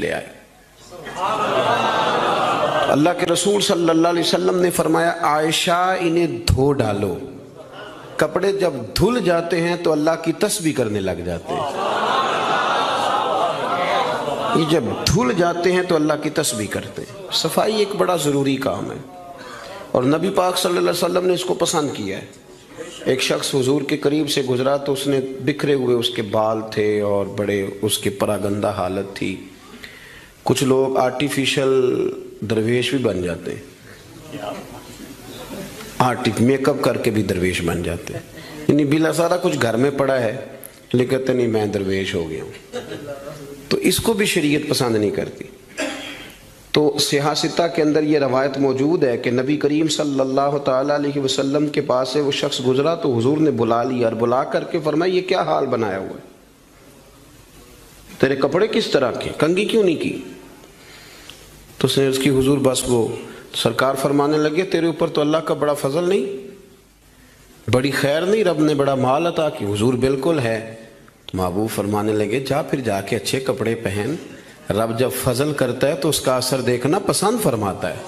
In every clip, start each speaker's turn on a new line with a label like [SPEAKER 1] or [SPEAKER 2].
[SPEAKER 1] لے آئے۔ اللہ کے رسول صلی اللہ علیہ وسلم نے فرمایا عائشہ انہیں دھو ڈالو۔ کپڑے جب دھل جاتے ہیں تو اللہ کی تسبیح کرنے لگ جاتے ہیں۔ یہ جب دھل جاتے ہیں تو اللہ کی تسبیح کرتے ہیں۔ صفائی ایک بڑا ضروری کام ہے اور نبی پاک صلی اللہ علیہ وسلم نے اس کو پسند کیا ہے۔ ایک شخص حضور کے قریب سے گزرا تو اس نے بکھرے ہوئے اس کے بال تھے اور بڑے اس کے پراگندہ حالت تھی۔ کچھ لوگ آرٹیفیشل درویش بھی بن جاتے ہیں، میک اپ کر کے بھی درویش بن جاتے ہیں، یعنی بلا سارا کچھ گھر میں پڑا ہے لیکن کہتے نہیں میں درویش ہو گیا ہوں، تو اس کو بھی شریعت پسند نہیں کرتی۔ تو صحیح ستہ کے اندر یہ روایت موجود ہے کہ نبی کریم صلی اللہ تعالیٰ علیہ وسلم کے پاس سے وہ شخص گزرا تو حضور نے بلا لیا اور بلا کر کے فرمایا یہ کیا حال بنایا ہوا ہے، تیرے کپڑے کس طرح کے، کنگھی کیوں نہیں کی؟ تو اس نے اس کی حضور بس وہ سرکار فرمانے لگے تیرے اوپر تو اللہ کا بڑا فضل نہیں، بڑی خیر نہیں، رب نے بڑا مال عطا کی؟ حضور بالکل ہے۔ محبوب فرمانے لگے جا پھر جا کے اچھے کپڑے پہن، رب جب فضل کرتا ہے تو اس کا اثر دیکھنا پسند فرماتا ہے۔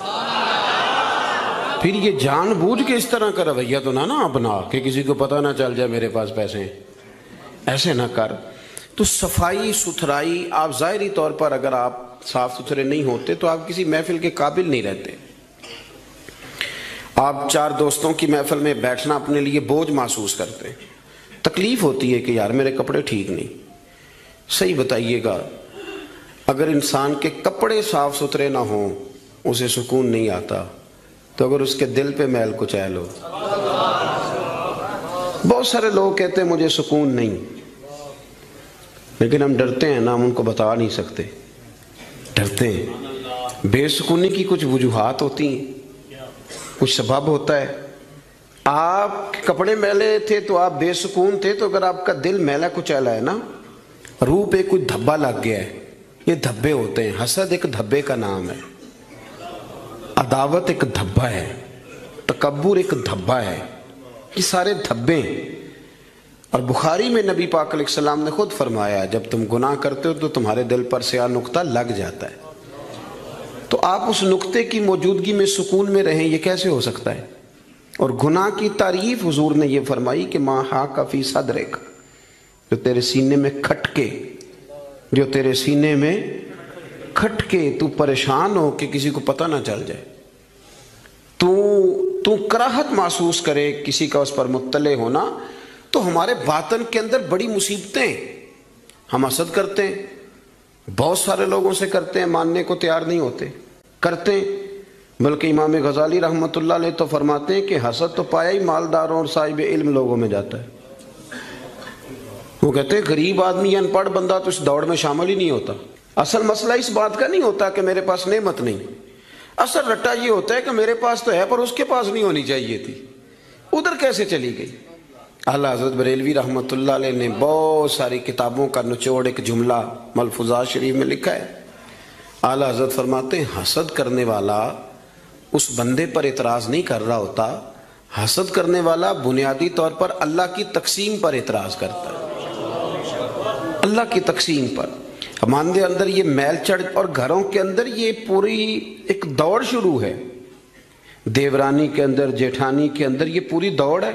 [SPEAKER 1] پھر یہ جان بوجھ کے اس طرح کا رویہ تو نہ اپنا کہ کسی کو پتہ نہ چل جائے میرے پاس پیسے ہیں، ایسے نہ کر۔ تو صفائی ستھرائی، آپ ظاہری طور پر اگر آپ صاف ستھرے نہیں ہوتے تو آپ کسی محفل کے قابل نہیں رہتے۔ آپ چار دوستوں کی محفل میں بیٹھنا اپنے لیے بوجھ محسوس کرتے ہیں، تکلیف ہوتی ہے کہ یار میرے کپڑے ٹھیک نہیں۔ صحیح بتائیے گا، اگر انسان کے کپڑے صاف ستھرے نہ ہوں اسے سکون نہیں آتا، تو اگر اس کے دل پہ میل کچیل ہو۔ بہت سارے لوگ کہتے ہیں مجھے سکون نہیں، لیکن ہم ڈرتے ہیں نا، ہم ان کو بتا نہیں سکتے، ڈرتے ہیں۔ بے سکونی کی کچھ وجوہات ہوتی ہیں، کچھ سبب ہوتا ہے۔ آپ کے کپڑے میلے تھے تو آپ بے سکون تھے، تو اگر آپ کا دل میلا کچیلا ہے نا، روح پہ کوئی دھبا لگ گیا ہے، یہ دھبے ہوتے ہیں۔ حسد ایک دھبے کا نام ہے، عداوت ایک دھبا ہے، تکبر ایک دھبا ہے، یہ سارے دھبے ہیں۔ اور بخاری میں نبی پاک علیہ السلام نے خود فرمایا جب تم گناہ کرتے ہو تو تمہارے دل پر سیاہ نقطہ لگ جاتا ہے، تو آپ اس نقطے کی موجودگی میں سکون میں رہیں، یہ کیسے ہو سکتا ہے؟ اور گناہ کی تعریف حضور نے یہ فرمائی کہ ما حاک فی صدرک، جو تیرے سینے میں کھٹکے، جو تیرے سینے میں کھٹکے، تو پریشان ہو کہ کسی کو پتہ نہ چل جائے، تو کراہت محسوس کرے کسی کا اس پر مطلع ہونا، تو ہمارے باطن کے اندر بڑی مصیبتیں۔ ہم حسد کرتے ہیں، بہت سارے لوگوں سے کرتے ہیں، ماننے کو تیار نہیں ہوتے، کرتے ہیں۔ بلکہ امام غزالی رحمۃ اللہ علیہ تو فرماتے ہیں کہ حسد تو پایا ہی مالداروں اور صاحب علم لوگوں میں جاتا ہے۔ وہ کہتے ہیں غریب آدمی یا ان پڑھ بندہ تو اس دوڑ میں شامل ہی نہیں ہوتا۔ اصل مسئلہ اس بات کا نہیں ہوتا کہ میرے پاس نعمت نہیں، اصل رٹا یہ ہوتا ہے کہ میرے پاس تو ہے پر اس کے پاس نہیں ہونی چاہیے تھی، ادھر کیسے چلی گئی؟ اعلیٰ حضرت بریلوی رحمۃ اللہ علیہ نے بہت ساری کتابوں کا نچوڑ ایک جملہ ملفوظات شریف میں لکھا ہے۔ اعلیٰ حضرت فرماتے ہیں حسد کرنے والا اس بندے پر اعتراض نہیں کر رہا ہوتا، حسد کرنے والا بنیادی طور پر اللہ کی تقسیم پر اعتراض کرتا ہے، اللہ کی تقسیم پر۔ ہمارے اندر یہ میل چڑھ، اور گھروں کے اندر یہ پوری ایک دوڑ شروع ہے، دیورانی کے اندر، جیٹھانی کے اندر یہ پوری دوڑ ہے،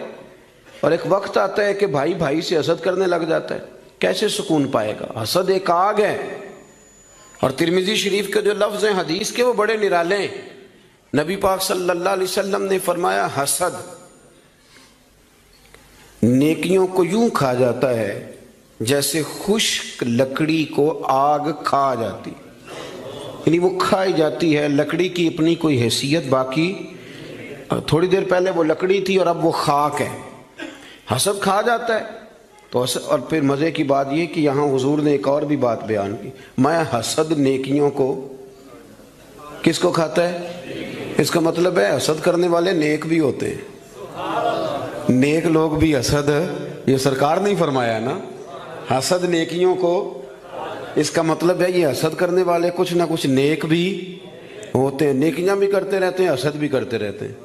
[SPEAKER 1] اور ایک وقت آتا ہے کہ بھائی بھائی سے حسد کرنے لگ جاتا ہے۔ کیسے سکون پائے گا؟ حسد ایک آگ ہے، اور ترمذی شریف کے جو لفظ ہیں حدیث کے وہ بڑے نرالے ہیں۔ نبی پاک صلی اللہ علیہ وسلم نے فرمایا حسد نیکیوں کو یوں کھا جاتا ہے جیسے خشک لکڑی کو آگ کھا جاتی، یعنی وہ کھائی جاتی ہے، لکڑی کی اپنی کوئی حیثیت باقی، تھوڑی دیر پہلے وہ لکڑی تھی اور اب وہ خاک ہے۔ حسد کھا جاتا ہے تو اور پھر مزے کی بات یہ کہ یہاں حضور نے ایک اور بھی بات بیان کی، میں حسد نیکیوں کو کس کو کھاتا ہے؟ اس کا مطلب ہے حسد کرنے والے نیک بھی ہوتے ہیں، نیک لوگ بھی حسد، یہ سرکار نہیں فرمایا نا، حسد نیکیوں کو، اس کا مطلب ہے یہ حسد کرنے والے کچھ نہ کچھ نیک بھی ہوتے ہیں، نیکیاں بھی کرتے رہتے ہیں، حسد بھی کرتے رہتے ہیں،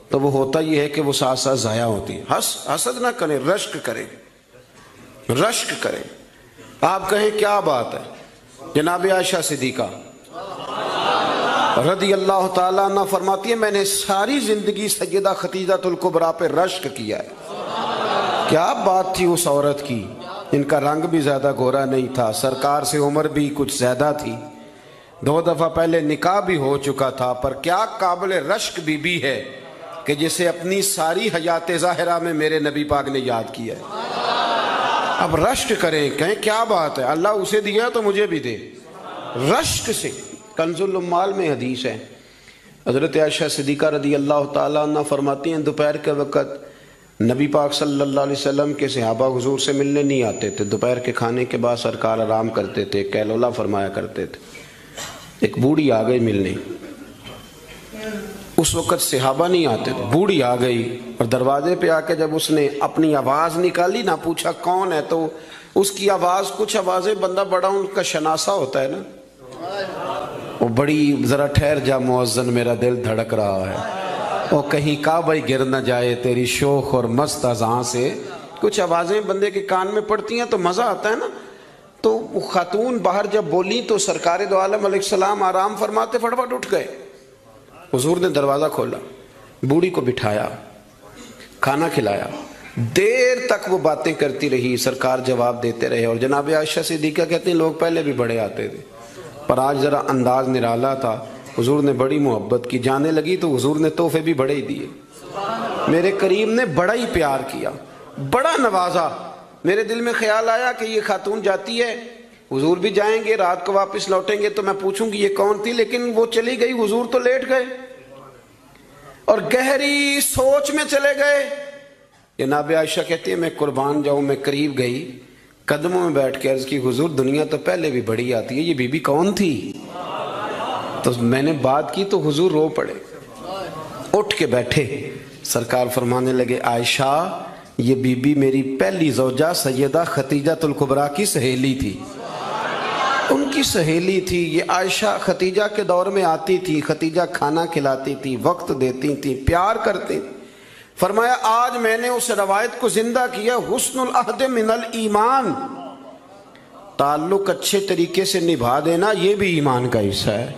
[SPEAKER 1] تو وہ ہوتا یہ ہے کہ وہ ساتھ ساتھ ضائع ہوتی ہے۔ حسد نہ کریں، رشک کریں، رشک کریں۔ آپ کہیں کیا بات ہے، جناب عائشہ صدیقہ رضی اللہ تعالیٰ عنہ فرماتی ہے میں نے ساری زندگی سیدہ خدیجہ الکبریٰ پہ رشک کیا ہے۔ کیا بات تھی اس عورت کی، ان کا رنگ بھی زیادہ گورا نہیں تھا، سرکار سے عمر بھی کچھ زیادہ تھی، 2 دفعہ پہلے نکاح بھی ہو چکا تھا، پر کیا قابل رشک بی بی ہے کہ جسے اپنی ساری حیات ظاہرہ میں میرے نبی پاک نے یاد کیا ہے۔ اب رشک کریں، کہیں کیا بات ہے، اللہ اسے دیا تو مجھے بھی دے۔ رشک سے کنز الاموال میں حدیث ہے، حضرت عائشہ صدیقہ رضی اللہ تعالیٰ عنہ فرماتی ہیں دوپہر کے وقت نبی پاک صلی اللہ علیہ وسلم کے صحابہ حضور سے ملنے نہیں آتے تھے، دوپہر کے کھانے کے بعد سرکار آرام کرتے تھے، کیلولا فرمایا کرتے تھے۔ ایک بوڑھی آ گئی ملنے، اس وقت صحابہ نہیں آتے تھے، بوڑھی آ گئی اور دروازے پہ آ کے جب اس نے اپنی آواز نکالی نہ، پوچھا کون ہے، تو اس کی آواز، کچھ آوازیں بندہ بڑا ان کا شناسا ہوتا ہے نا، وہ بڑی ذرا ٹھہر جا مؤذن میرا دل دھڑک رہا ہے، وہ کہیں کعبہ گر نہ جائے تیری شوخ اور مست اذان سے، کچھ آوازیں بندے کے کان میں پڑتی ہیں تو مزہ آتا ہے نا۔ تو وہ خاتون باہر جب بولی تو سرکار دو عالم علیہ السلام آرام فرماتے فٹافٹ اٹھ گئے، حضور نے دروازہ کھولا، بوڑھی کو بٹھایا، کھانا کھلایا، دیر تک وہ باتیں کرتی رہی، سرکار جواب دیتے رہے، اور جناب عائشہ صدیقہ کہتے ہیں لوگ پہلے بھی بڑے آتے تھے پر آج ذرا انداز نرالا تھا، حضور نے بڑی محبت کی، جانے لگی تو حضور نے تحفے بھی بڑے ہی دیے، میرے کریم نے بڑا ہی پیار کیا، بڑا نوازا۔ میرے دل میں خیال آیا کہ یہ خاتون جاتی ہے، حضور بھی جائیں گے، رات کو واپس لوٹیں گے تو میں پوچھوں گی یہ کون تھی، لیکن وہ چلی گئی، حضور تو لیٹ گئے اور گہری سوچ میں چلے گئے۔ جناب عائشہ کہتی ہے میں قربان جاؤں، میں قریب گئی، قدموں میں بیٹھ کے عرض کی حضور دنیا تو پہلے بھی بڑی آتی ہے، یہ بی بی کون تھی؟ تو میں نے بات کی تو حضور رو پڑے، اٹھ کے بیٹھے، سرکار فرمانے لگے عائشہ یہ بی بی میری پہلی زوجہ سیدہ خدیجہ الکبریٰ کی سہیلی تھی، ان کی سہیلی تھی یہ عائشہ، خدیجہ کے دور میں آتی تھی، خدیجہ کھانا کھلاتی تھی، وقت دیتی تھی، پیار کرتی۔ فرمایا آج میں نے اس روایت کو زندہ کیا، حسن العہد من الایمان، تعلق اچھے طریقے سے نبھا دینا یہ بھی ایمان کا حصہ ہے۔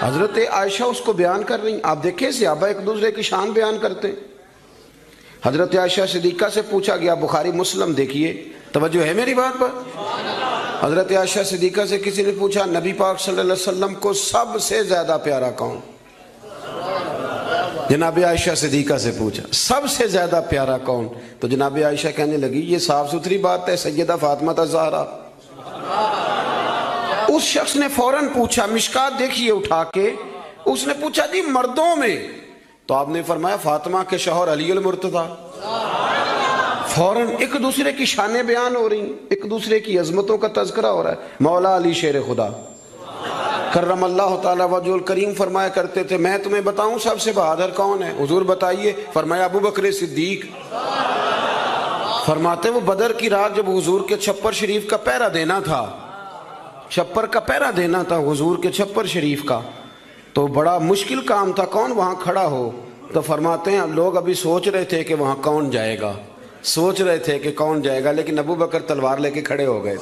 [SPEAKER 1] حضرت عائشہ اس کو بیان کر رہی ہیں، آپ دیکھیں صحابہ ایک دوسرے کی شان بیان کرتے ہیں۔ حضرت عائشہ صدیقہ سے پوچھا گیا، بخاری مسلم دیکھیے، توجہ ہے میری بات پر؟ حضرت عائشہ صدیقہ سے کسی نے پوچھا نبی پاک صلی اللہ علیہ وسلم کو سب سے زیادہ پیارا کون؟ جناب عائشہ صدیقہ سے پوچھا سب سے زیادہ پیارا کون؟ تو جناب عائشہ کہنے لگی یہ صاف ستھری بات ہے، سیدہ فاطمہ الزہرا۔ اس شخص نے فوراً پوچھا، مشکات دیکھیے اٹھا کے، اس نے پوچھا جی مردوں میں؟ تو آپ نے فرمایا فاطمہ کے شوہر علی المرتضیٰ۔ فوراً ایک دوسرے کی شانیں بیان ہو رہی ہیں، ایک دوسرے کی عظمتوں کا تذکرہ ہو رہا ہے۔ مولا علی شیر خدا کرم اللہ تعالیٰ وجہ الکریم فرمایا کرتے تھے میں تمہیں بتاؤں سب سے بہادر کون ہے؟ حضور بتائیے، فرمایا ابو بکر صدیق۔ فرماتے وہ بدر کی رات جب حضور کے چھپر شریف کا پہرا دینا تھا، چھپر کا پہرا دینا تھا حضور کے چھپر شریف کا، تو بڑا مشکل کام تھا، کون وہاں کھڑا ہو؟ تو فرماتے ہیں لوگ ابھی سوچ رہے تھے کہ وہاں کون جائے گا، سوچ رہے تھے کہ کون جائے گا، لیکن ابو بکر تلوار لے کے کھڑے ہو گئے،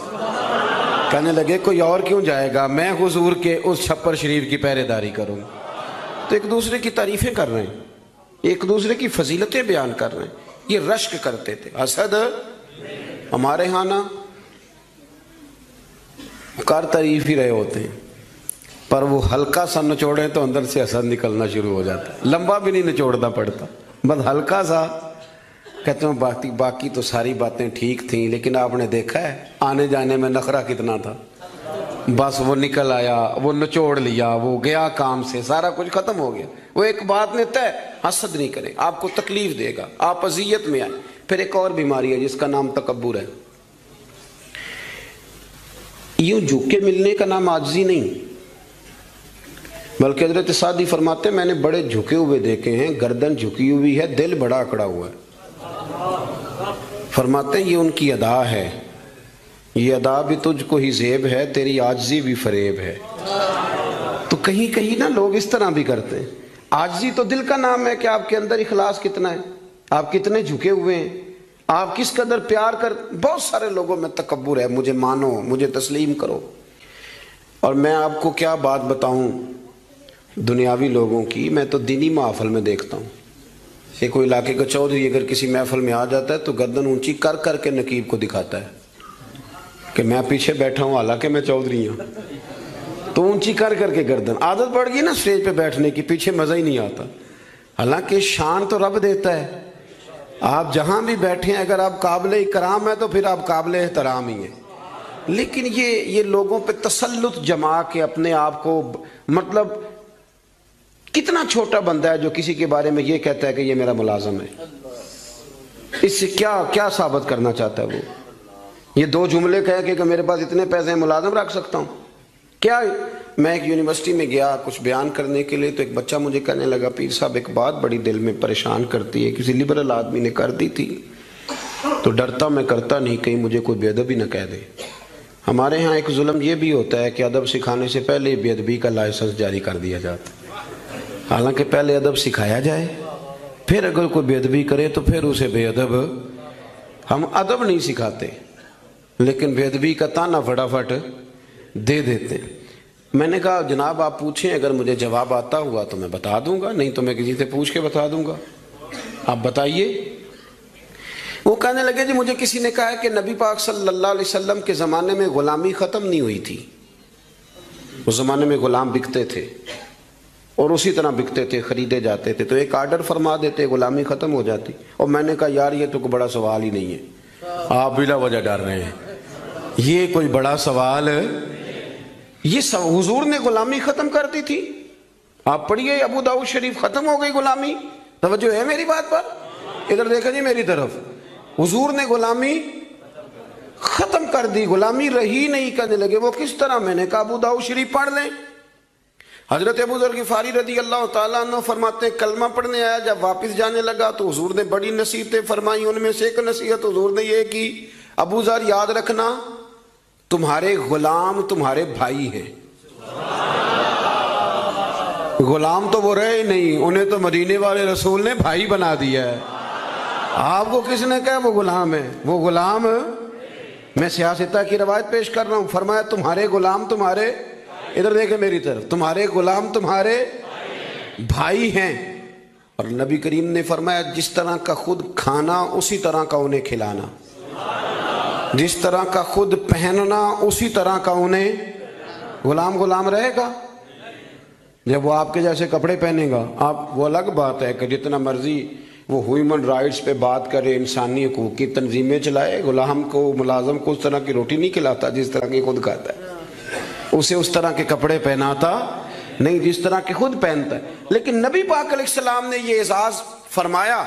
[SPEAKER 1] کہنے لگے کوئی اور کیوں جائے گا، میں حضور کے اس چھپر شریف کی پہرے داری کروں۔ تو ایک دوسرے کی تعریفیں کر رہے ہیں، ایک دوسرے کی فضیلتیں بیان کر رہے ہیں، یہ رشک کرتے تھے۔ حسد ہمارے ہاں نا کار تعریف ہی رہے ہوتے ہیں، پر وہ ہلکا سا نچوڑیں تو اندر سے حسد نکلنا شروع ہو جاتا ہے، لمبا بھی نہیں نچوڑنا پڑتا، بس ہلکا سا کہتے ہیں باقی تو ساری باتیں ٹھیک تھیں، لیکن آپ نے دیکھا ہے آنے جانے میں نخرہ کتنا تھا، بس وہ نکل آیا، وہ نچوڑ لیا، وہ گیا کام سے، سارا کچھ ختم ہو گیا۔ وہ ایک بات نے طے، حسد نہیں کرے، آپ کو تکلیف دے گا، آپ اذیت میں آئے۔ پھر ایک اور بیماری ہے جس کا نام تکبر ہے۔ یوں جھک کے ملنے کا نام عاجزی نہیں، بلکہ حضرت سعدی فرماتے ہیں میں نے بڑے جھکے ہوئے دیکھے ہیں، گردن جھکی ہوئی ہے، دل بڑا اکڑا ہوا ہے۔ فرماتے ہیں یہ ان کی ادا ہے، یہ ادا بھی تجھ کو ہی زیب ہے، تیری عاجزی بھی فریب ہے۔ تو کہیں کہیں نا لوگ اس طرح بھی کرتے ہیں۔ عاجزی تو دل کا نام ہے کہ آپ کے اندر اخلاص کتنا ہے، آپ کتنے جھکے ہوئے ہیں، آپ کس قدر پیار کر۔ بہت سارے لوگوں میں تکبر ہے، مجھے مانو، مجھے تسلیم کرو۔ اور میں آپ کو کیا بات بتاؤں دنیاوی لوگوں کی، میں تو دینی محفل میں دیکھتا ہوں، یہ کوئی علاقے کا چودھری اگر کسی محفل میں آ جاتا ہے تو گردن اونچی کر کر کے نقیب کو دکھاتا ہے کہ میں پیچھے بیٹھا ہوں حالانکہ میں چودھری ہوں، تو اونچی کر کر کے گردن، عادت پڑ گئی نا اسٹیج پہ بیٹھنے کی، پیچھے مزہ ہی نہیں آتا، حالانکہ شان تو رب دیتا ہے، آپ جہاں بھی بیٹھے ہیں اگر آپ قابل اکرام ہیں تو پھر آپ قابل احترام ہی ہیں، لیکن یہ لوگوں پہ تسلط جما کے اپنے آپ کو، مطلب کتنا چھوٹا بندہ ہے جو کسی کے بارے میں یہ کہتا ہے کہ یہ میرا ملازم ہے، اس سے کیا ثابت کرنا چاہتا ہے وہ؟ یہ دو جملے کہہ کے کہ میرے پاس اتنے پیسے ہیں ملازم رکھ سکتا ہوں کیا؟ میں ایک یونیورسٹی میں گیا کچھ بیان کرنے کے لیے، تو ایک بچہ مجھے کہنے لگا پیر صاحب ایک بات بڑی دل میں پریشان کرتی ہے، کسی لبرل آدمی نے کر دی تھی تو ڈرتا میں کرتا نہیں کہیں مجھے کوئی بے ادبی نہ کہہ دے۔ ہمارے ہاں ایک ظلم یہ بھی ہوتا ہے کہ ادب سکھانے سے پہلے بے ادبی کا لائسنس جاری کر دیا جاتا ہے، حالانکہ پہلے ادب سکھایا جائے، پھر اگر کوئی بے ادبی کرے تو پھر اسے بے ادب۔ ہم ادب نہیں سکھاتے لیکن بے ادبی کا تانا فٹافٹ دے دیتے ہیں۔ میں نے کہا جناب آپ پوچھیں، اگر مجھے جواب آتا ہوا تو میں بتا دوں گا، نہیں تو میں کسی سے پوچھ کے بتا دوں گا، آپ بتائیے۔ وہ کہنے لگے جی مجھے کسی نے کہا ہے کہ نبی پاک صلی اللہ علیہ وسلم کے زمانے میں غلامی ختم نہیں ہوئی تھی، اس زمانے میں غلام بکتے تھے اور اسی طرح بکتے تھے، خریدے جاتے تھے، تو ایک آرڈر فرما دیتے غلامی ختم ہو جاتی۔ اور میں نے کہا یار یہ تو کوئی بڑا سوال ہی نہیں ہے، آپ بلا وجہ ڈر رہے ہیں، یہ کوئی بڑا سوال ہے، یہ حضور نے غلامی ختم کر دی تھی، آپ پڑھیے ابو داؤد شریف، ختم ہو گئی غلامی، توجہ ہے میری بات پر؟ ادھر دیکھا جی میری طرف، حضور نے غلامی ختم کر دی، غلامی رہی نہیں۔ کہنے لگے وہ کس طرح؟ میں نے کہا ابو داؤد شریف پڑھ لیں۔ حضرت ابو ذر غفاری رضی اللہ تعالیٰ عنہ فرماتے ہیں کلمہ پڑھنے آیا، جب واپس جانے لگا تو حضور نے بڑی نصیحتیں فرمائی، ان میں سے ایک نصیحت حضور نے یہ کی ابو ذر یاد رکھنا تمہارے غلام تمہارے بھائی ہیں۔ غلام تو وہ رہے نہیں، انہیں تو مدینے والے رسول نے بھائی بنا دیا ہے، آپ کو کس نے کہا وہ غلام ہے؟ وہ غلام، میں سیاستہ کی روایت پیش کر رہا ہوں، فرمایا تمہارے غلام تمہارے، ادھر دیکھیں میری طرف، تمہارے غلام تمہارے بھائی ہیں۔ اور نبی کریم نے فرمایا جس طرح کا خود کھانا اسی طرح کا انہیں کھلانا، جس طرح کا خود پہننا اسی طرح کا انہیں۔ غلام رہے گا جب وہ آپ کے جیسے کپڑے پہنے گا، آپ، وہ الگ بات ہے کہ جتنا مرضی وہ ہیومن رائٹس پہ بات کرے، انسانی حقوق کی تنظیمیں چلائے، غلام کو، ملازم کو اس طرح کی روٹی نہیں کھلاتا جس طرح کی خود کھاتا ہے، اسے اس طرح کے کپڑے پہناتا نہیں جس طرح کی خود پہنتا ہے۔ لیکن نبی پاک علیہ السلام نے یہ اعزاز فرمایا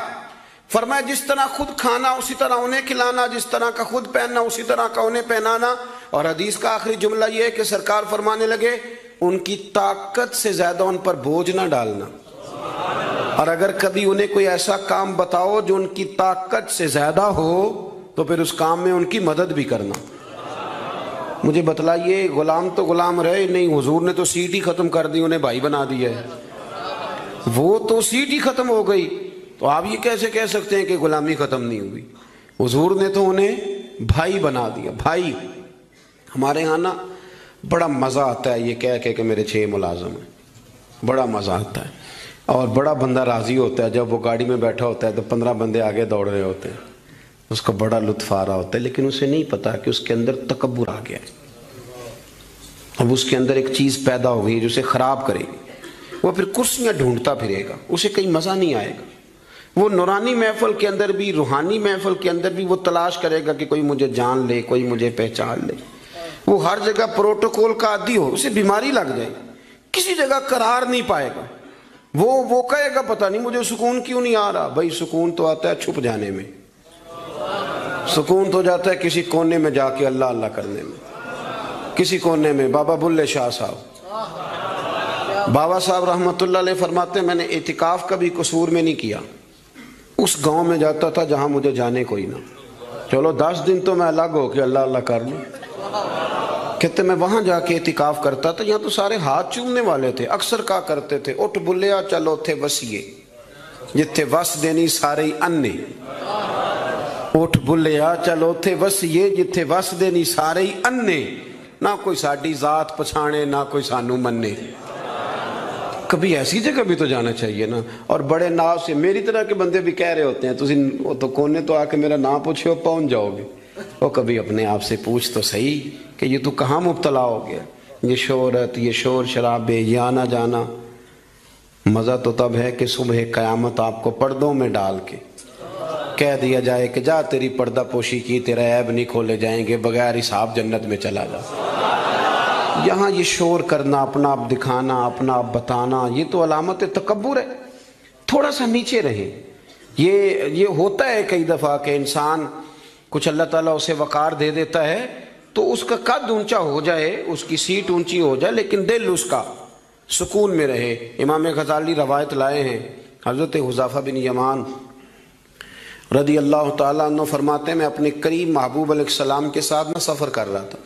[SPEAKER 1] جس طرح خود کھانا اسی طرح انہیں کھلانا، جس طرح کا خود پہننا اسی طرح کا انہیں پہنانا۔ اور حدیث کا آخری جملہ یہ ہے کہ سرکار فرمانے لگے ان کی طاقت سے زیادہ ان پر بوجھ نہ ڈالنا، اور اگر کبھی انہیں کوئی ایسا کام بتاؤ جو ان کی طاقت سے زیادہ ہو تو پھر اس کام میں ان کی مدد بھی کرنا۔ مجھے بتلائیے، غلام تو غلام رہے نہیں، حضور نے تو سیٹ ہی ختم کر دی، انہیں بھائی بنا دیا ہے، وہ تو سیٹ ہی ختم ہو گئی، تو آپ یہ کیسے کہہ سکتے ہیں کہ غلامی ختم نہیں ہوئی؟ حضور نے تو انہیں بھائی بنا دیا۔ بھائی، ہمارے ہاں نا بڑا مزہ آتا ہے یہ کہہ کہ میرے 6 ملازم ہیں، بڑا مزہ آتا ہے، اور بڑا بندہ راضی ہوتا ہے جب وہ گاڑی میں بیٹھا ہوتا ہے تو 15 بندے آگے دوڑ رہے ہوتے ہیں، اس کو بڑا لطف آ رہا ہوتا ہے، لیکن اسے نہیں پتا کہ اس کے اندر تکبر آ گیا ہے، اب اس کے اندر ایک چیز پیدا ہو گئی جو اسے خراب کرے گی، وہ پھر کرسیاں ڈھونڈتا پھرے گا، اسے کہیں مزہ نہیں آئے گا، وہ نورانی محفل کے اندر بھی، روحانی محفل کے اندر بھی وہ تلاش کرے گا کہ کوئی مجھے جان لے، کوئی مجھے پہچان لے، وہ ہر جگہ پروٹوکول کا عادی ہو، اسے بیماری لگ جائے، کسی جگہ قرار نہیں پائے گا، وہ کہے گا پتہ نہیں مجھے سکون کیوں نہیں آ رہا۔ بھائی سکون تو آتا ہے چھپ جانے میں، سکون تو جاتا ہے کسی کونے میں جا کے اللہ اللہ کرنے میں، کسی کونے میں۔ بابا بلے شاہ صاحب، بابا صاحب رحمۃ اللہ علیہ فرماتے ہیں میں نے اعتکاف کبھی قصور میں نہیں کیا، اس گاؤں میں جاتا تھا جہاں مجھے جانے کوئی نہ، چلو 10 دن تو میں الگ ہو کے اللہ اللہ کر لوں، کہتے میں وہاں جا کے اعتکاف کرتا تھا، یہاں تو سارے ہاتھ چومنے والے تھے، اکثر کہا کرتے تھے اٹھ بلیا چلو تھے وسیے جتھے وس دینی سارے انے، اٹھ بلیا چلو تھے وسیے جتھے وس دینی سارے انے، نہ کوئی ساڈی ذات پچھانے نہ کوئی سانو مننے. کبھی ایسی جگہ بھی تو جانا چاہیے نا. اور بڑے ناو سے میری طرح کے بندے بھی کہہ رہے ہوتے ہیں تسی وہ تو کونے تو آ کے میرا نام پوچھے ہو پہنچ جاؤ گے. وہ کبھی اپنے آپ سے پوچھ تو صحیح کہ یہ تو کہاں مبتلا ہو گیا. یہ شہرت، یہ شور شرابے، یہ آنا جانا. مزہ تو تب ہے کہ صبح قیامت آپ کو پردوں میں ڈال کے کہہ دیا جائے کہ جا تیری پردہ پوشی کی، تیرا عیب نہیں کھولے جائیں گے، بغیر حساب جنت میں چلا جا. یہاں یہ شور کرنا، اپنا آپ دکھانا، اپنا آپ بتانا، یہ تو علامت تکبر ہے. تھوڑا سا نیچے رہیں. یہ ہوتا ہے کئی دفعہ کہ انسان کچھ اللہ تعالیٰ اسے وقار دے دیتا ہے تو اس کا قد اونچا ہو جائے، اس کی سیٹ اونچی ہو جائے، لیکن دل اس کا سکون میں رہے. امام غزالی روایت لائے ہیں، حضرت حذیفہ بن یمان رضی اللہ تعالیٰ عنہ فرماتے ہیں میں اپنے قریب محبوب علیہ السلام کے ساتھ میں سفر کر رہا تھا.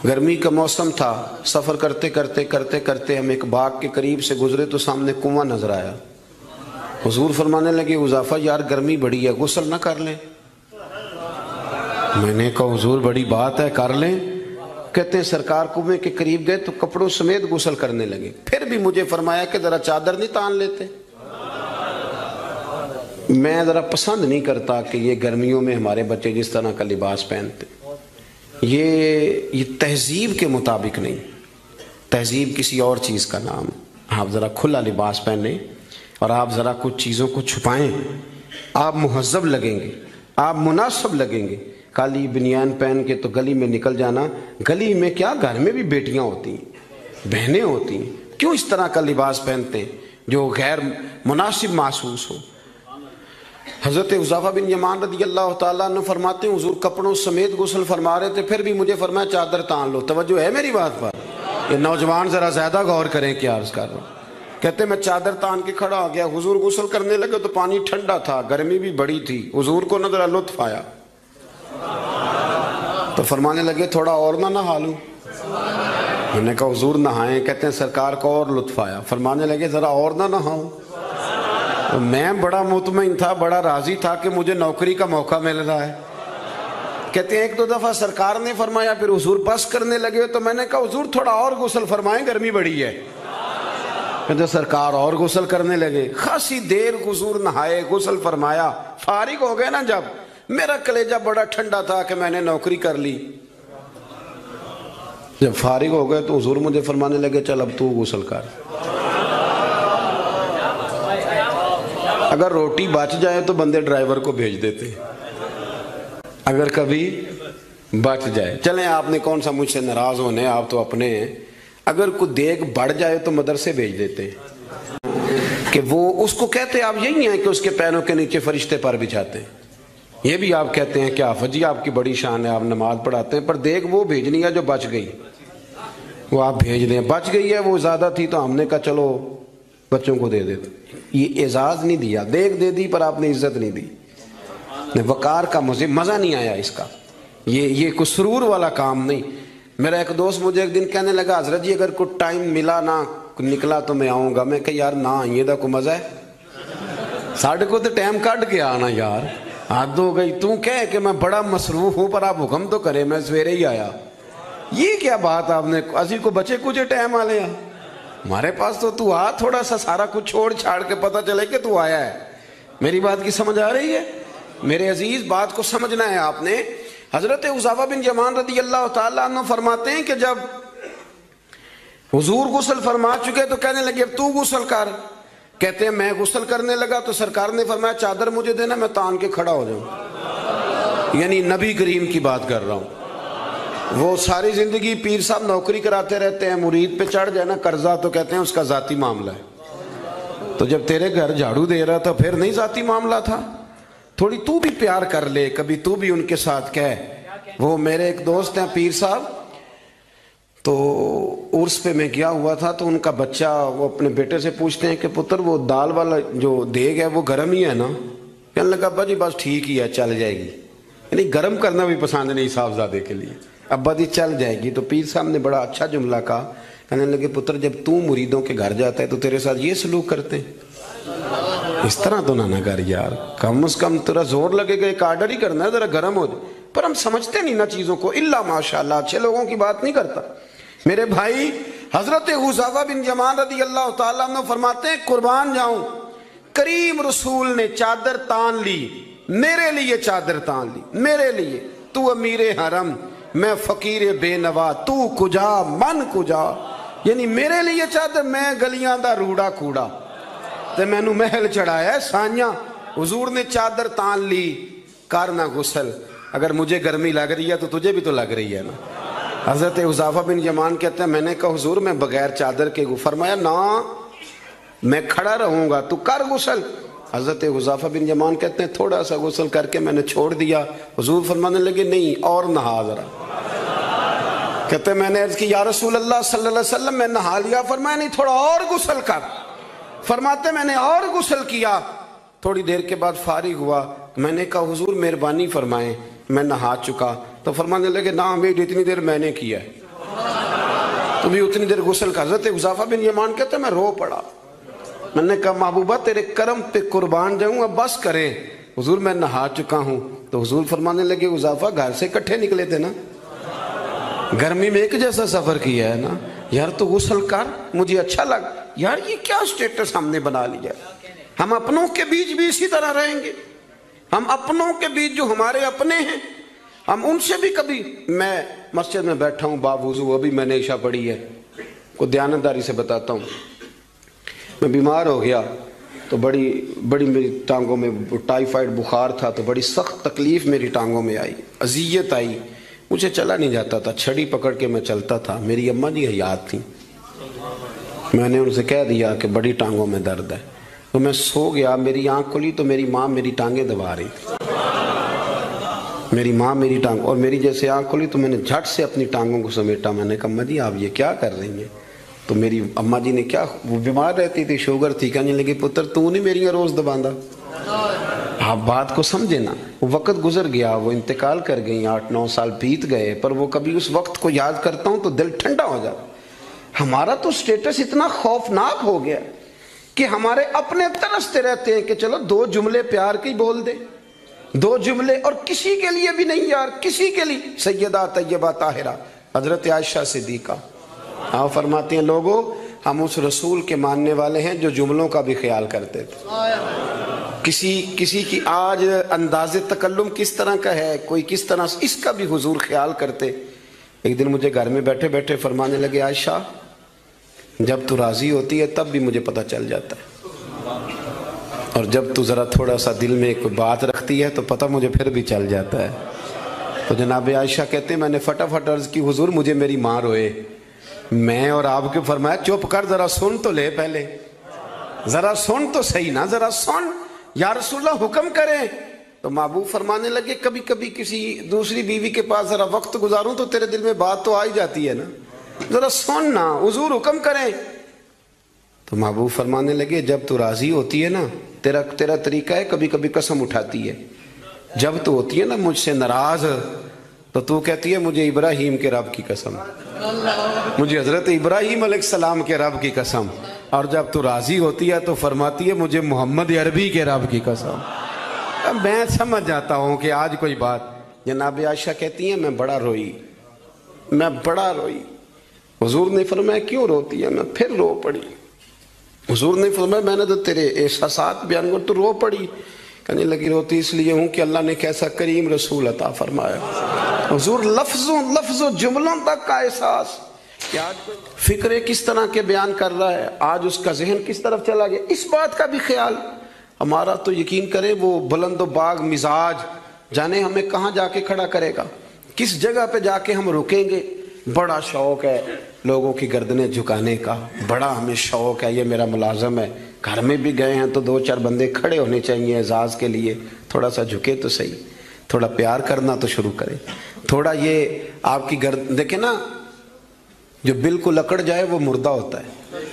[SPEAKER 1] گرمی کا موسم تھا. سفر کرتے کرتے ہم ایک باغ کے قریب سے گزرے تو سامنے کنواں نظر آیا. حضور فرمانے لگے حذیفہ یار گرمی بڑی ہے، غسل نہ کر لیں؟ میں نے کہا حضور بڑی بات ہے، کر لیں. کہتے ہیں سرکار کنویں کے قریب گئے تو کپڑوں سمیت غسل کرنے لگے. پھر بھی مجھے فرمایا کہ ذرا چادر نہیں تان لیتے. میں ذرا پسند نہیں کرتا کہ یہ گرمیوں میں ہمارے بچے جس طرح کا لباس پہنتے. یہ تہذیب کے مطابق نہیں. تہذیب کسی اور چیز کا نام. آپ ذرا کھلا لباس پہنیں اور آپ ذرا کچھ چیزوں کو چھپائیں. آپ مہذب لگیں گے، آپ مناسب لگیں گے. کالی بنیان پہن کے تو گلی میں نکل جانا. گلی میں کیا، گھر میں بھی بیٹیاں ہوتی ہیں، بہنیں ہوتی ہیں. کیوں اس طرح کا لباس پہنتے ہیں جو غیر مناسب محسوس ہو؟ حضرت حذیفہ بن یمان رضی اللہ تعالیٰ عنہ فرماتے ہیں حضور کپڑوں سمیت غسل فرما رہے تھے، پھر بھی مجھے فرمایا چادر تان لو. توجہ ہے میری بات پر؟ یہ نوجوان ذرا زیادہ غور کریں کیا عرض کر رہا ہوں. کہتے میں چادر تان کے کھڑا ہو گیا. حضور غسل کرنے لگے تو پانی ٹھنڈا تھا، گرمی بھی بڑی تھی. حضور کو نہ ذرا لطف آیا تو فرمانے لگے تھوڑا اور نہ نہا لوں. میں نے کہا حضور نہائیں. کہتے ہیں سرکار کو اور لطف آیا، فرمانے لگے ذرا اور نہ نہاؤں. میں بڑا مطمئن تھا، بڑا راضی تھا کہ مجھے نوکری کا موقع مل رہا ہے. کہتے ہیں ایک دو دفعہ سرکار نے فرمایا، پھر حضور بس کرنے لگے تو میں نے کہا حضور تھوڑا اور غسل فرمائیں، گرمی بڑی ہے. کہتے سرکار اور غسل کرنے لگے. خاصی دیر حضور نہائے، غسل فرمایا، فارغ ہو گئے نا. جب میرا کلیجہ بڑا ٹھنڈا تھا کہ میں نے نوکری کر لی. جب فارغ ہو گئے تو حضور مجھے فرمانے لگے چل اب تو غسل کر. اگر روٹی بچ جائے تو بندے ڈرائیور کو بھیج دیتے، اگر کبھی بچ جائے. چلیں آپ نے کون سا مجھ سے ناراض ہونے، آپ تو اپنے ہیں. اگر کوئی دیگ بڑھ جائے تو مدرسے بھیج دیتے کہ وہ اس کو کہتے آپ یہی ہیں کہ اس کے پیروں کے نیچے فرشتے پر بچھاتے ہیں. یہ بھی آپ کہتے ہیں کہ آفت جی آپ کی بڑی شان ہے، آپ نماز پڑھاتے ہیں، پر دیگ وہ بھیجنی ہے جو بچ گئی، وہ آپ بھیج دیں. بچ گئی ہے، وہ زیادہ تھی تو ہم نے کہا چلو بچوں کو دے دیتے. یہ اعزاز نہیں دیا، دیکھ دے دی پر آپ نے عزت نہیں دی. وقار کا مزہ نہیں آیا اس کا. یہ کوئی سرور والا کام نہیں. میرا ایک دوست مجھے ایک دن کہنے لگا حضرت جی اگر کوئی ٹائم ملا نہ نکلا تو میں آؤں گا. میں کہ یار نہ آئیے دا کوئی مزہ ہے، ساڑھے کو تو ٹائم کٹ کے آنا یار، حد ہو گئی. تو کہے کہ میں بڑا مصروف ہوں پر آپ حکم تو کرے، میں سویرے ہی آیا. یہ کیا بات آپ نے، اسی کو بچے کچھ ٹائم آ لیا ہمارے پاس تو آ تھوڑا سا سارا کچھ چھوڑ چھاڑ کے پتہ چلے کہ تو آیا ہے. میری بات کی سمجھ آ رہی ہے میرے عزیز؟ بات کو سمجھنا ہے آپ نے. حضرت حذیفہ بن یمان رضی اللہ تعالیٰ عنہ فرماتے ہیں کہ جب حضور غسل فرما چکے تو کہنے لگے اب تو غسل کر. کہتے ہیں میں غسل کرنے لگا تو سرکار نے فرمایا چادر مجھے دینا، میں تان کے کھڑا ہو جاؤں. یعنی نبی کریم کی بات کر رہا ہوں. وہ ساری زندگی پیر صاحب نوکری کراتے رہتے ہیں، مرید پہ چڑھ جائے نا قرضہ تو کہتے ہیں اس کا ذاتی معاملہ ہے. تو جب تیرے گھر جھاڑو دے رہا تھا پھر نہیں ذاتی معاملہ تھا؟ تھوڑی تو بھی پیار کر لے، کبھی تو بھی ان کے ساتھ کہہ. وہ میرے ایک دوست ہیں پیر صاحب، تو عرس پہ میں گیا ہوا تھا تو ان کا بچہ وہ اپنے بیٹے سے پوچھتے ہیں کہ پتر وہ دال والا جو دیگ ہے وہ گرم ہی ہے نا؟ کہنے لگا ابا جی بس ٹھیک ہی ہے چل جائے گی. یعنی گرم کرنا بھی پسند نہیں صاحبزادے کے لیے. ابا جی چل جائے گی. تو پیر صاحب نے بڑا اچھا جملہ کہا، کہنے لگے پتر جب تو مریدوں کے گھر جاتا ہے تو تیرے ساتھ یہ سلوک کرتے ہیں؟ اس طرح تو نہ کر یار، کم از کم تیرا زور لگے گا ایک آرڈر ہی کرنا ہے ذرا گرم ہو جائے. پر ہم سمجھتے نہیں نا چیزوں کو. الا ماشاءاللہ اچھے لوگوں کی بات نہیں کرتا. میرے بھائی حضرت حذیفہ بن یمان رضی اللہ تعالیٰ عنہ فرماتے ہیں قربان جاؤں کریم رسول نے چادر تان لی, میرے لیے چادر تان لی, میرے لیے. تو امیر حرم میں فقیر بے نوا, تو کجا من کجا, یعنی میرے لیے چادر, میں گلیاں دا روڑا کوڑا تے میں نو محل چڑھایا ہے سانیاں. حضور نے چادر تان لی, کرنا غسل. اگر مجھے گرمی لگ رہی ہے تو تجھے بھی تو لگ رہی ہے نا. حضرت حذیفہ بن یمان کہتے ہیں میں نے کہا حضور میں بغیر چادر کے, فرمایا نا میں کھڑا رہوں گا, تو کر غسل. حضرت حذیفہ بن یمان کہتے ہیں تھوڑا سا غسل کر کے میں نے چھوڑ دیا. حضور فرمانے لگے نہیں اور نہا ذرا. کہتے ہیں میں نے عرض کی یا رسول اللہ صلی اللہ علیہ وسلم میں نہا لیا. فرمایا نہیں تھوڑا اور غسل کر. فرماتے میں نے اور غسل کیا. تھوڑی دیر کے بعد فارغ ہوا. میں نے کہا حضور مہربانی فرمائیں میں نہا چکا. تو فرمانے لگے نا امید اتنی دیر میں نے کیا ہے, تو بھی اتنی دیر غسل کر. حضرت حذیفہ بن یمان کہتے ہیں میں رو پڑا. میں نے کہا محبوبہ تیرے کرم پہ قربان جاؤں, اب بس کریں. حضور میں نہا چکا ہوں. تو حضور فرمانے لگے حذیفہ گھر سے اکٹھے نکلے تھے نا, گرمی میں ایک جیسا سفر کیا ہے نا یار, تو غسل کر. مجھے اچھا لگا یار یہ کیا سٹیٹس ہم نے بنا لیا. ہم اپنوں کے بیچ بھی اسی طرح رہیں گے. ہم اپنوں کے بیچ جو ہمارے اپنے ہیں ہم ان سے بھی کبھی, میں مسجد میں بیٹھا ہوں باوضو, ابھی میں نے عشاء پڑھی ہے, کو دیانتداری سے بتاتا ہوں. میں بیمار ہو گیا تو بڑی میری ٹانگوں میں ٹائیفائڈ بخار تھا, تو بڑی سخت تکلیف میری ٹانگوں میں آئی, اذیت آئی. مجھے چلا نہیں جاتا تھا, چھڑی پکڑ کے میں چلتا تھا. میری اماں جی حیات تھیں, میں نے ان سے کہہ دیا کہ بڑی ٹانگوں میں درد ہے. تو میں سو گیا, میری آنکھ کھلی تو میری ماں میری ٹانگیں دبا رہی تھی. میری ماں میری ٹانگ, اور میری جیسے آنکھ کھلی تو میں نے جھٹ سے اپنی ٹانگوں کو سمیٹا. میں نے کہا اماں جی آپ یہ کیا کر رہی ہیں؟ تو میری اماں جی نے کیا, وہ بیمار رہتی تھی, شوگر تھی, کہنے لگی پتر تو نہیں میری روز دباندہ. آپ بات کو سمجھے نا. وہ وقت گزر گیا, وہ انتقال کر گئی, 8-9 سال بیت گئے, پر وہ کبھی اس وقت کو یاد کرتا ہوں تو دل ٹھنڈا ہو جاتا. ہمارا تو سٹیٹس اتنا خوفناک ہو گیا کہ ہمارے اپنے ترستے رہتے ہیں کہ چلو 2 جملے پیار کے بول دے, 2 جملے, اور کسی کے لیے بھی نہیں یار, کسی کے لیے. سیدہ طیبہ طاہرہ حضرت عائشہ صدیقہ آپ فرماتے ہیں لوگوں ہم اس رسول کے ماننے والے ہیں جو جملوں کا بھی خیال کرتے تھے. کسی کی آج انداز تکلم کس طرح کا ہے, کوئی کس طرح, اس کا بھی حضور خیال کرتے. ایک دن مجھے گھر میں بیٹھے بیٹھے فرمانے لگے عائشہ جب تو راضی ہوتی ہے تب بھی مجھے پتہ چل جاتا ہے, اور جب تو ذرا تھوڑا سا دل میں کوئی بات رکھتی ہے تو پتہ مجھے پھر بھی چل جاتا ہے. تو جناب عائشہ کہتے ہیں میں نے فٹافٹ عرض کی حضور مجھے میری ماں روئے. میں اور آپ کے فرمایا چپ کر, ذرا سن تو لے, پہلے ذرا سن تو صحیح نا, ذرا سن یا رسول اللہ حکم کریں. تو محبوب فرمانے لگے کبھی کبھی کسی دوسری بیوی کے پاس ذرا وقت گزاروں تو تیرے دل میں بات تو آ ہی جاتی ہے نا, ذرا سن نا, حضور حکم کریں. تو محبوب فرمانے لگے جب تو راضی ہوتی ہے نا تیرا طریقہ ہے کبھی کبھی قسم اٹھاتی ہے. جب تو ہوتی ہے نا مجھ سے ناراض تو تو کہتی ہے مجھے ابراہیم کے رب کی قسم, مجھے حضرت ابراہیم علیہ السلام کے رب کی قسم. اور جب تو راضی ہوتی ہے تو فرماتی ہے مجھے محمد عربی کے رب کی قسم. اب میں سمجھ جاتا ہوں کہ آج کوئی بات. جناب عائشہ کہتی ہیں میں بڑا روئی. حضور نے فرمایا کیوں روتی ہے؟ میں پھر رو پڑی. حضور نے فرمایا میں نے تو تیرے احساسات بیان کر, تو رو پڑی. کہنے لگی روتی اس لیے ہوں کہ اللہ نے کیسا کریم رسول عطا فرمایا. حضور لفظوں جملوں تک کا احساس کہ آج فکرے کس طرح کے بیان کر رہا ہے, آج اس کا ذہن کس طرف چلا گیا, اس بات کا بھی خیال ہمارا. تو یقین کرے وہ بلند و باغ مزاج جانے ہمیں کہاں جا کے کھڑا کرے گا, کس جگہ پہ جا کے ہم رکیں گے. بڑا شوق ہے لوگوں کی گردنیں جھکانے کا, بڑا ہمیں شوق ہے, یہ میرا ملازم ہے. گھر میں بھی گئے ہیں تو 2-4 بندے کھڑے ہونے چاہیے اعزاز کے لیے, تھوڑا سا جھکے تو صحیح, تھوڑا پیار کرنا تو شروع کرے. تھوڑا یہ آپ کی گردن دیکھیں نا, جو بالکل اکڑ جائے وہ مردہ ہوتا ہے,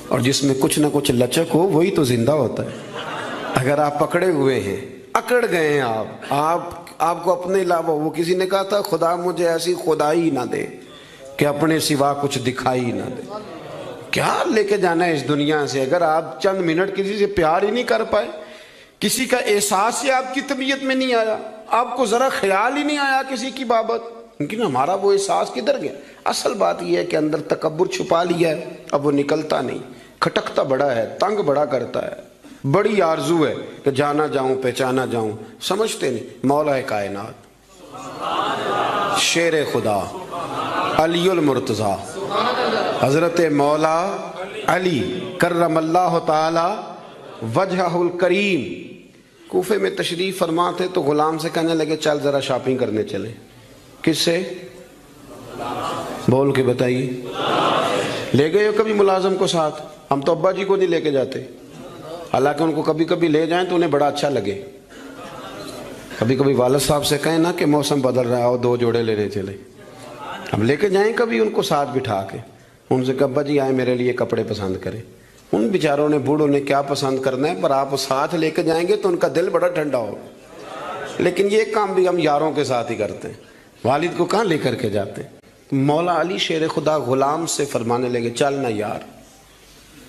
[SPEAKER 1] اور جس میں کچھ نہ کچھ لچک ہو وہی تو زندہ ہوتا ہے. اگر آپ پکڑے ہوئے ہیں, اکڑ گئے ہیں آپ کو اپنے علاوہ, وہ کسی نے کہا تھا خدا مجھے ایسی خدائی نہ دے کہ اپنے سوا کچھ دکھائی نہ دے. کیا لے کے جانا ہے اس دنیا سے اگر آپ چند منٹ کسی سے پیار ہی نہیں کر پائے, کسی کا احساس ہی آپ کی طبیعت میں نہیں آیا, آپ کو ذرا خیال ہی نہیں آیا کسی کی بابت، لیکن ہمارا وہ احساس کدھر گیا؟ اصل بات یہ ہے کہ اندر تکبر چھپا لیا ہے، اب وہ نکلتا نہیں، کھٹکتا بڑا ہے، تنگ بڑا کرتا ہے، بڑی آرزو ہے کہ جانا جاؤں پہچانا جاؤں، سمجھتے نہیں۔ مولا کائنات شیر خدا علی المرتضیٰ حضرت مولا علی کرم اللہ تعالی وجہہ الکریم کوفے میں تشریف فرما تھے تو غلام سے کہنے لگے چل ذرا شاپنگ کرنے چلے۔ کس سے؟ بول کے بتائیے۔ لے گئے ہو کبھی ملازم کو ساتھ؟ ہم تو ابا جی کو نہیں لے کے جاتے، حالانکہ ان کو کبھی کبھی لے جائیں تو انہیں بڑا اچھا لگے۔ کبھی کبھی والد صاحب سے کہیں نا کہ موسم بدل رہا ہو 2 جوڑے لینے چلے، ہم لے کے جائیں کبھی ان کو ساتھ بٹھا کے، ان سے کہ ابا جی آئیں میرے لیے کپڑے پسند کریں۔ ان بیچاروں نے بوڑھوں نے کیا پسند کرنا ہے، پر آپ ساتھ لے کے جائیں گے تو ان کا دل بڑا ٹھنڈا ہوگا۔ لیکن یہ کام بھی ہم یاروں کے ساتھ ہی کرتے ہیں، والد کو کہاں لے کر کے جاتے ہیں۔ مولا علی شیر خدا غلام سے فرمانے لگے چل نا یار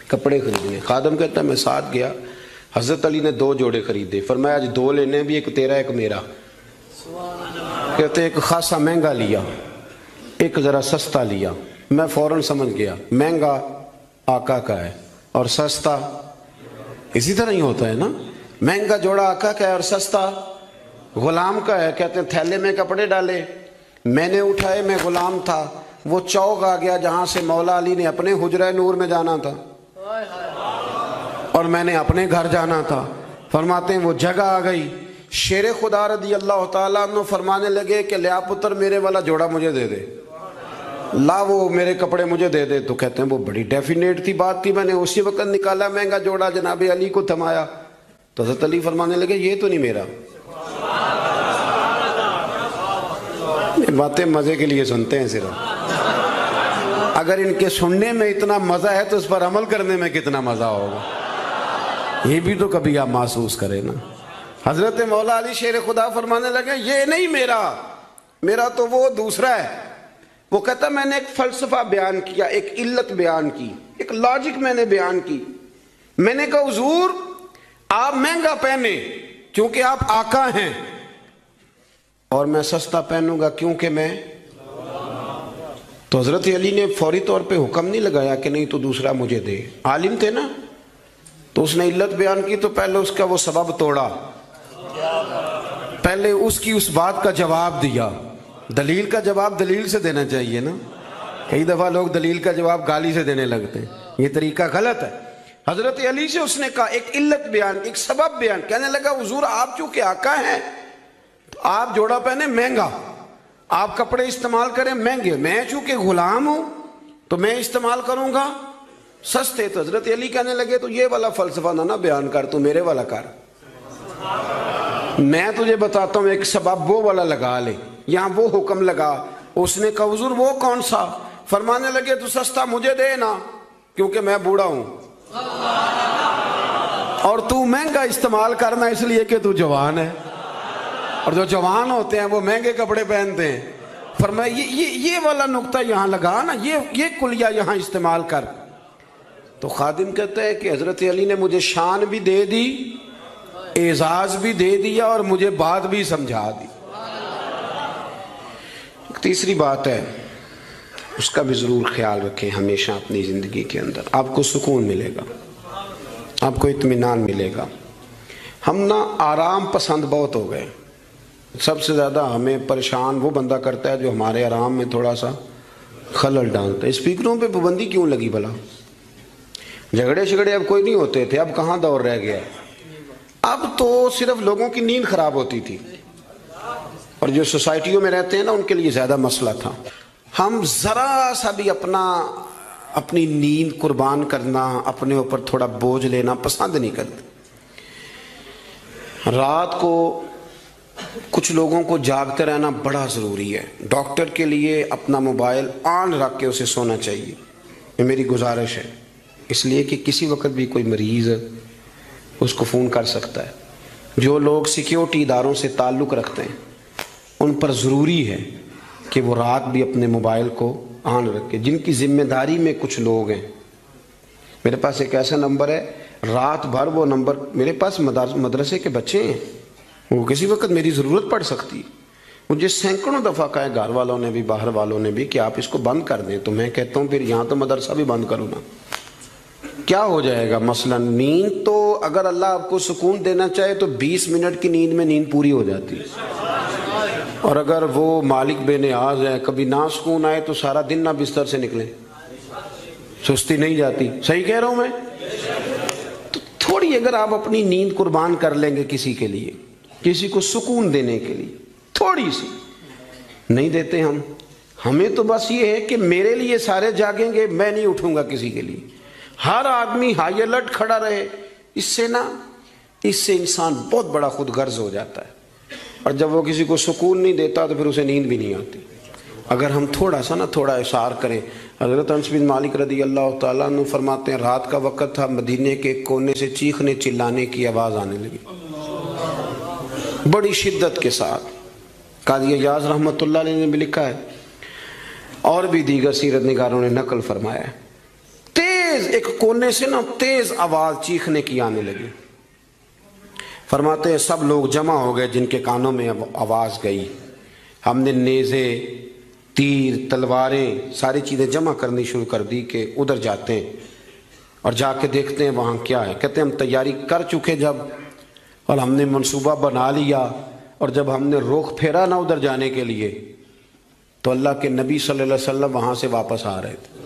[SPEAKER 1] کپڑے خریدنے۔ خادم کہتا ہے میں ساتھ گیا، حضرت علی نے 2 جوڑے خریدے، فرمایا آج 2 لینے بھی، ایک تیرا ایک میرا۔ کہتے ایک خاصا مہنگا لیا، ایک ذرا سستا لیا۔ میں فوراً سمجھ گیا مہنگا آقا کا ہے اور سستا اسی طرح ہی ہوتا ہے نا، مہنگا جوڑا آقا کا ہے اور سستا غلام کا ہے۔ کہتے ہیں تھیلے میں کپڑے ڈالے، میں نے اٹھائے، میں غلام تھا، وہ چوک آ گیا جہاں سے مولا علی نے اپنے حجرہ نور میں جانا تھا اور میں نے اپنے گھر جانا تھا۔ فرماتے ہیں وہ جگہ آ گئی، شیر خدا رضی اللہ تعالیٰ عنہ فرمانے لگے کہ لیا پتر میرے والا جوڑا مجھے دے دے، لا وہ میرے کپڑے مجھے دے دے۔ تو کہتے ہیں وہ بڑی ڈیفینیٹ تھی بات تھی، میں نے اسی وقت نکالا مہنگا جوڑا، جناب علی کو تھمایا تو حضرت علی فرمانے لگے یہ تو نہیں میرا۔ باتیں مزے کے لیے سنتے ہیں صرف، اگر ان کے سننے میں اتنا مزہ ہے تو اس پر عمل کرنے میں کتنا مزہ ہوگا، یہ بھی تو کبھی آپ محسوس کریں نا۔ حضرت مولا علی شیر خدا فرمانے لگے یہ نہیں میرا، میرا تو وہ دوسرا ہے۔ وہ کہتا میں نے ایک فلسفہ بیان کیا، ایک علت بیان کی، ایک لاجک میں نے بیان کی۔ میں نے کہا حضور آپ مہنگا پہنے کیونکہ آپ آقا ہیں، اور میں سستا پہنوں گا کیونکہ میں۔ تو حضرت علی نے فوری طور پہ حکم نہیں لگایا کہ نہیں تو دوسرا مجھے دے، عالم تھے نا، تو اس نے علت بیان کی تو پہلے اس کا وہ سبب توڑا، پہلے اس کی اس بات کا جواب دیا۔ دلیل کا جواب دلیل سے دینا چاہیے نا، کئی دفعہ لوگ دلیل کا جواب گالی سے دینے لگتے ہیں، یہ طریقہ غلط ہے۔ حضرت علی سے اس نے کہا ایک علت بیان، ایک سبب بیان، کہنے لگا حضور آپ چونکہ آقا ہیں تو آپ جوڑا پہنے مہنگا، آپ کپڑے استعمال کریں مہنگے، میں چونکہ غلام ہوں تو میں استعمال کروں گا سستے۔ تو حضرت علی کہنے لگے تو یہ والا فلسفہ نہ بیان کر، تو میرے والا کر، میں تجھے بتاتا ہوں ایک سبب وہ والا لگا لے، یہاں وہ حکم لگا۔ اس نے کہا حضور وہ کون سا؟ فرمانے لگے تو سستا مجھے دے نا کیونکہ میں بوڑھا ہوں، اور تو مہنگا استعمال کرنا اس لیے کہ تو جوان ہے، اور جو جوان ہوتے ہیں وہ مہنگے کپڑے پہنتے ہیں۔ فرمایا یہ والا نقطہ یہاں لگا نا، یہ کلیہ یہاں استعمال کر۔ تو خادم کہتا ہے کہ حضرت علی نے مجھے شان بھی دے دی، اعزاز بھی دے دیا، اور مجھے بات بھی سمجھا دی۔ تیسری بات ہے، اس کا بھی ضرور خیال رکھیں ہمیشہ اپنی زندگی کے اندر، آپ کو سکون ملے گا، آپ کو اطمینان ملے گا۔ ہم نا آرام پسند بہت ہو گئے، سب سے زیادہ ہمیں پریشان وہ بندہ کرتا ہے جو ہمارے آرام میں تھوڑا سا خلل ڈالتا ہے۔ اسپیکروں پہ پابندی کیوں لگی بھلا؟ جھگڑے شگڑے اب کوئی نہیں ہوتے تھے، اب کہاں دور رہ گیا؟ اب تو صرف لوگوں کی نیند خراب ہوتی تھی، اور جو سوسائٹیوں میں رہتے ہیں نا ان کے لیے زیادہ مسئلہ تھا۔ ہم ذرا سا بھی اپنی نیند قربان کرنا، اپنے اوپر تھوڑا بوجھ لینا پسند نہیں کرتے۔ رات کو کچھ لوگوں کو جاگتے رہنا بڑا ضروری ہے، ڈاکٹر کے لیے اپنا موبائل آن رکھ کے اسے سونا چاہیے، یہ میری گزارش ہے، اس لیے کہ کسی وقت بھی کوئی مریض اس کو فون کر سکتا ہے۔ جو لوگ سیکیورٹی اداروں سے تعلق رکھتے ہیں ان پر ضروری ہے کہ وہ رات بھی اپنے موبائل کو آن رکھے، جن کی ذمہ داری میں کچھ لوگ ہیں۔ میرے پاس ایک ایسا نمبر ہے، رات بھر وہ نمبر، میرے پاس مدرسے کے بچے ہیں، وہ کسی وقت میری ضرورت پڑ سکتی ہے۔ مجھے سینکڑوں دفعہ کہا ہے گھر والوں نے بھی باہر والوں نے بھی کہ آپ اس کو بند کر دیں، تو میں کہتا ہوں پھر یہاں تو مدرسہ بھی بند کروں نا، کیا ہو جائے گا؟ مثلا نیند تو اگر اللہ آپ کو سکون دینا چاہے تو 20 منٹ کی نیند میں نیند پوری ہو جاتی ہے، اور اگر وہ مالک بے نیاز ہے کبھی نہ سکون آئے تو سارا دن نہ بستر سے نکلے، سستی نہیں جاتی۔ صحیح کہہ رہا ہوں میں؟ تو تھوڑی اگر آپ اپنی نیند قربان کر لیں گے کسی کے لیے، کسی کو سکون دینے کے لیے، تھوڑی سی نہیں دیتے ہم۔ ہمیں تو بس یہ ہے کہ میرے لیے سارے جاگیں گے، میں نہیں اٹھوں گا کسی کے لیے، ہر آدمی ہائی الرٹ کھڑا رہے۔ اس سے انسان بہت بڑا خود غرض ہو جاتا ہے، اور جب وہ کسی کو سکون نہیں دیتا تو پھر اسے نیند بھی نہیں آتی۔ اگر ہم تھوڑا اشار کریں۔ حضرت انس بن مالک رضی اللہ تعالیٰ عنہ فرماتے ہیں رات کا وقت تھا، مدینے کے کونے سے چیخنے چلانے کی آواز آنے لگی بڑی شدت کے ساتھ۔ قاضی ایاز رحمۃ اللہ علیہ نے بھی لکھا ہے، اور بھی دیگر سیرت نگاروں نے نقل فرمایا ہے، تیز ایک کونے سے تیز آواز چیخنے کی آنے لگی۔ فرماتے ہیں سب لوگ جمع ہو گئے جن کے کانوں میں آواز گئی، ہم نے نیزے، تیر، تلواریں، ساری چیزیں جمع کرنی شروع کر دی کہ ادھر جاتے ہیں اور جا کے دیکھتے ہیں وہاں کیا ہے۔ کہتے ہیں ہم تیاری کر چکے جب، اور ہم نے منصوبہ بنا لیا، اور جب ہم نے رخ پھیرا نا ادھر جانے کے لیے تو اللہ کے نبی صلی اللہ علیہ وسلم وہاں سے واپس آ رہے تھے۔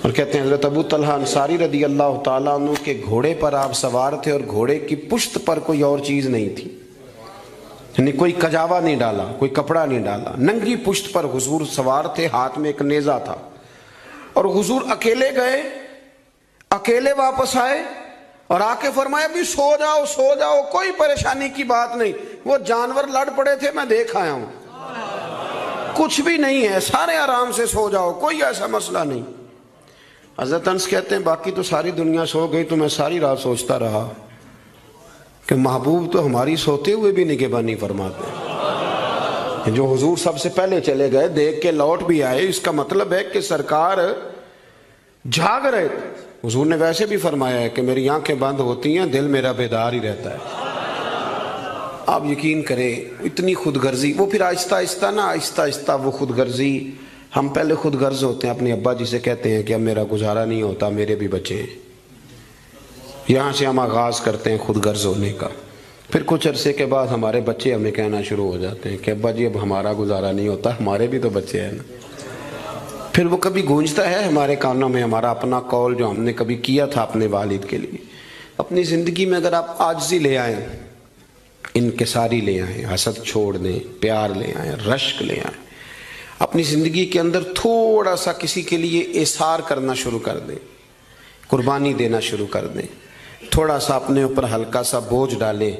[SPEAKER 1] اور کہتے ہیں حضرت ابو طلحہ انصاری رضی اللہ تعالیٰ عنہ کے گھوڑے پر آپ سوار تھے، اور گھوڑے کی پشت پر کوئی اور چیز نہیں تھی، یعنی کوئی کجاوا نہیں ڈالا، کوئی کپڑا نہیں ڈالا، ننگی پشت پر حضور سوار تھے، ہاتھ میں ایک نیزہ تھا، اور حضور اکیلے گئے، اکیلے واپس آئے، اور آ کے فرمایا بھی سو جاؤ، کوئی پریشانی کی بات نہیں، وہ جانور لڑ پڑے تھے میں دیکھ آیا ہوں، کچھ بھی نہیں ہے، سارے آرام سے سو جاؤ، کوئی ایسا مسئلہ نہیں۔ حضرت انس کہتے ہیں باقی تو ساری دنیا سو گئی تو میں ساری رات سوچتا رہا کہ محبوب تو ہماری سوتے ہوئے بھی نگہبانی فرماتے ہیں، جو حضور سب سے پہلے چلے گئے دیکھ کے لوٹ بھی آئے، اس کا مطلب ہے کہ سرکار جاگ رہے تھے۔ حضور نے ویسے بھی فرمایا ہے کہ میری آنکھیں بند ہوتی ہیں، دل میرا بیدار ہی رہتا ہے۔ آپ یقین کریں اتنی خود غرضی، وہ پھر آہستہ آہستہ وہ خود غرضی، ہم پہلے خود غرض ہوتے ہیں، اپنے ابا جی سے کہتے ہیں کہ اب میرا گزارا نہیں ہوتا، میرے بھی بچے ہیں، یہاں سے ہم آغاز کرتے ہیں خود غرض ہونے کا۔ پھر کچھ عرصے کے بعد ہمارے بچے ہمیں کہنا شروع ہو جاتے ہیں کہ ابا جی اب ہمارا گزارا نہیں ہوتا، ہمارے بھی تو بچے ہیں نا۔ پھر وہ کبھی گونجتا ہے ہمارے کانوں میں ہمارا اپنا قول جو ہم نے کبھی کیا تھا اپنے والد کے لیے۔ اپنی زندگی میں اگر آپ عاجزی لے آئیں، انکساری لے آئیں، حسد چھوڑ دیں، پیار لے آئیں، رشک لے آئیں، اپنی زندگی کے اندر تھوڑا سا کسی کے لیے احسار کرنا شروع کر دیں، قربانی دینا شروع کر دیں، تھوڑا سا اپنے اوپر ہلکا سا بوجھ ڈالیں،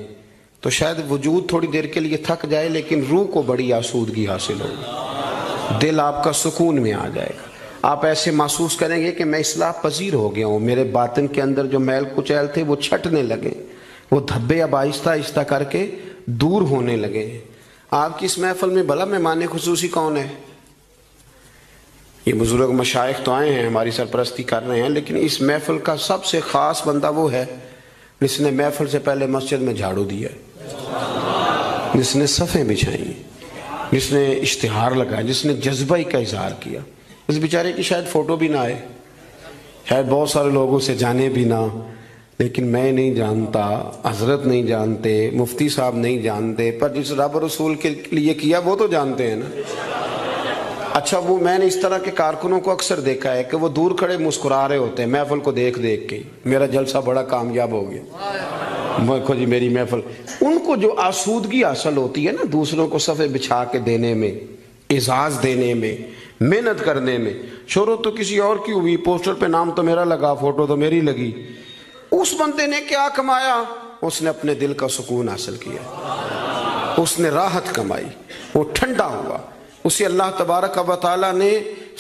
[SPEAKER 1] تو شاید وجود تھوڑی دیر کے لیے تھک جائے لیکن روح کو بڑی آسودگی حاصل ہوگی، دل آپ کا سکون میں آ جائے گا۔ آپ ایسے محسوس کریں گے کہ میں اصلاح پذیر ہو گیا ہوں، میرے باطن کے اندر جو میل کچیل تھے وہ چھٹنے لگے، وہ دھبے اب آہستہ آہستہ کر کے دور ہونے لگے ہیں۔ آپ کی اس محفل میں بھلا مہمان خصوصی کون ہے؟ یہ بزرگ مشائخ تو آئے ہیں ہماری سرپرستی کر رہے ہیں، لیکن اس محفل کا سب سے خاص بندہ وہ ہے جس نے محفل سے پہلے مسجد میں جھاڑو دیا، جس نے صفیں بچھائیں، جس نے اشتہار لگایا، جس نے جذبہ کا اظہار کیا۔ اس بیچارے کی شاید فوٹو بھی نہ آئے، شاید بہت سارے لوگوں سے جانے بھی نہ، لیکن میں نہیں جانتا، حضرت نہیں جانتے، مفتی صاحب نہیں جانتے، پر جس رب رسول کے لیے کیا وہ تو جانتے ہیں نا۔ اچھا وہ میں نے اس طرح کے کارکنوں کو اکثر دیکھا ہے کہ وہ دور کھڑے مسکرا رہے ہوتے ہیں محفل کو دیکھ دیکھ کے، میرا جلسہ بڑا کامیاب ہو گیا، دیکھو جی میری محفل۔ ان کو جو آسودگی حاصل ہوتی ہے نا دوسروں کو صفحے بچھا کے دینے میں، اعزاز دینے میں، محنت کرنے میں، شہرت تو کسی اور کی ہوئی، پوسٹر پہ نام تو میرا لگا، فوٹو تو میری لگی، اس بندے نے کیا کمایا؟ اس نے اپنے دل کا سکون حاصل کیا، اس نے راحت کمائی، وہ ٹھنڈا ہوا، اسے اللہ تبارک و تعالیٰ نے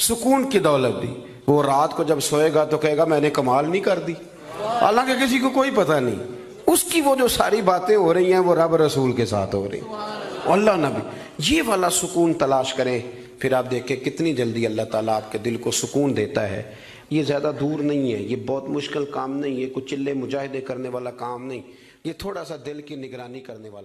[SPEAKER 1] سکون کی دولت دی۔ وہ رات کو جب سوئے گا تو کہے گا میں نے کمال نہیں کر دی، حالانکہ کسی کو کوئی پتہ نہیں، اس کی وہ جو ساری باتیں ہو رہی ہیں وہ رب رسول کے ساتھ ہو رہی ہیں، اللہ نبی۔ یہ والا سکون تلاش کریں، پھر آپ دیکھیں کتنی جلدی اللہ تعالیٰ آپ کے دل کو سکون دیتا ہے۔ یہ زیادہ دور نہیں ہے، یہ بہت مشکل کام نہیں ہے، کوئی چلے مجاہدے کرنے والا کام نہیں، یہ تھوڑا سا دل کی نگرانی کرنے والا